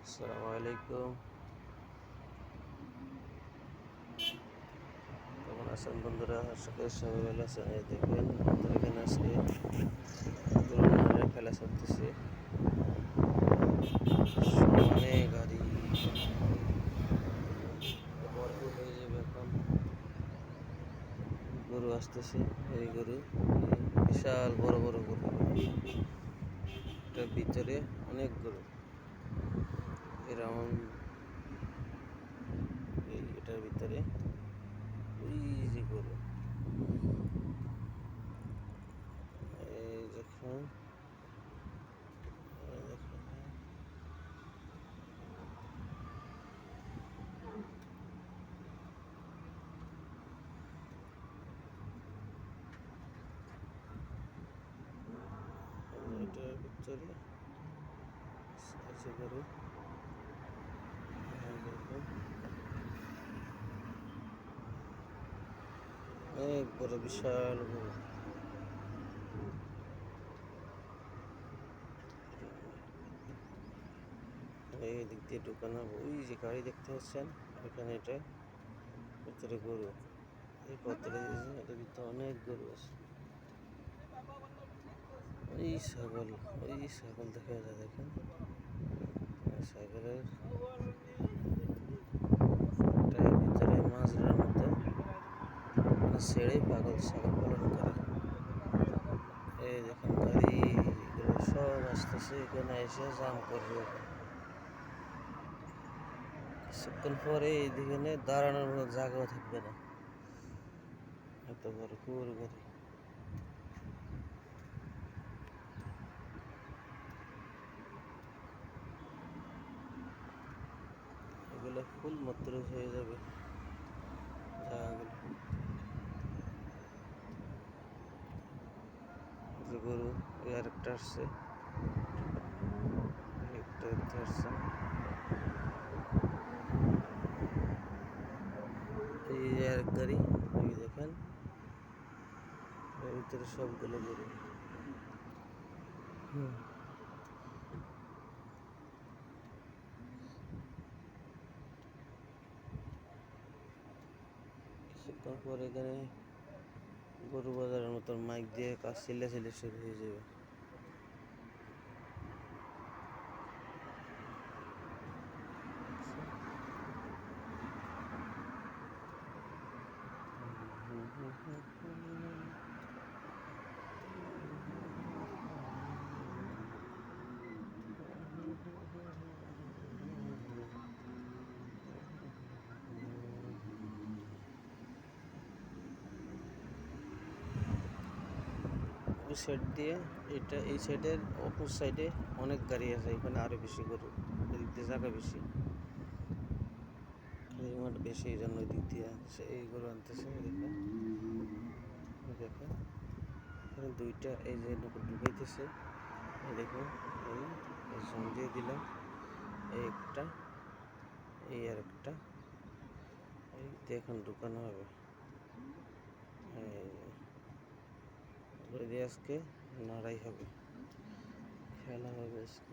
আসসালামু আলাইকুম। কেমন আছেন বন্ধুরা? আশা করি সবাই ভালো আছেন। এই দেখবেন আমাদের এখানে আজকে খেলা চলতেছে। সমানে গাড়ি ভরপুর হয়ে যাবে এখন। গরু আসতেছে, এই গরু বিশাল বড় বড় গরু। এটার ভিতরে অনেক গরু, এরকম এটার ভিতরে ওই যে গরু, এই দেখুন, এটার ভিতরে আছে গরু। অনেক বড় বিশাল গরু। এই দিক দিয়ে ঢুকানো, ওই যে গাড়ি দেখতে পাচ্ছেন ওখানে, এটা ভিতরে গরু। এই পথে এটার ভিতরে অনেক গরু আছে। ওই ছাগল দেখা যায়, দেখেন ছাগলের ভিতরে মাজরার মতো ছেড়ে পাগল ছাগল পালন করে। এই দেখেন গাড়িগুলো সব আসতেছে, এখানে এসে জাম করবে। কিছুক্ষণ পরে এইদিকে দাঁড়ানোর মতো জায়গাও থাকবে না, এত বড় গরু গাড়ি। এগুলো ফুল মাত্র হয়ে যাবে জায়গাগুলো। গরু আরেকটা আসছে, একটা আসছে। এই যে আরেক গাড়ি, ওই দেখেন এর ভিতরে সবগুলো গরু। কিছুক্ষণ পর এখানে গরু বাজারের মতন মাইক দিয়ে কাজ চিল্লা শুরু হয়ে যাবে। ওই সাইড দিয়ে, এই সাইডের অপর সাইডে অনেক গাড়ি আছে, এখানে আরো বেশি গরু, এদিক দিয়ে জায়গা বেশি, বেশি, এই জন্য দিক দিয়ে এই গরু আনতেছে। দেখেন দেখেন এখানে দুইটা, এই যে ঢুকাইতেছে, এই দেখুন, এই জম দিয়ে দিলাম, এই একটা, এই আর একটা, এই এখন ঢুকানো হবে। এই আজকে লড়াই হবে, খেলা হবে আজকে।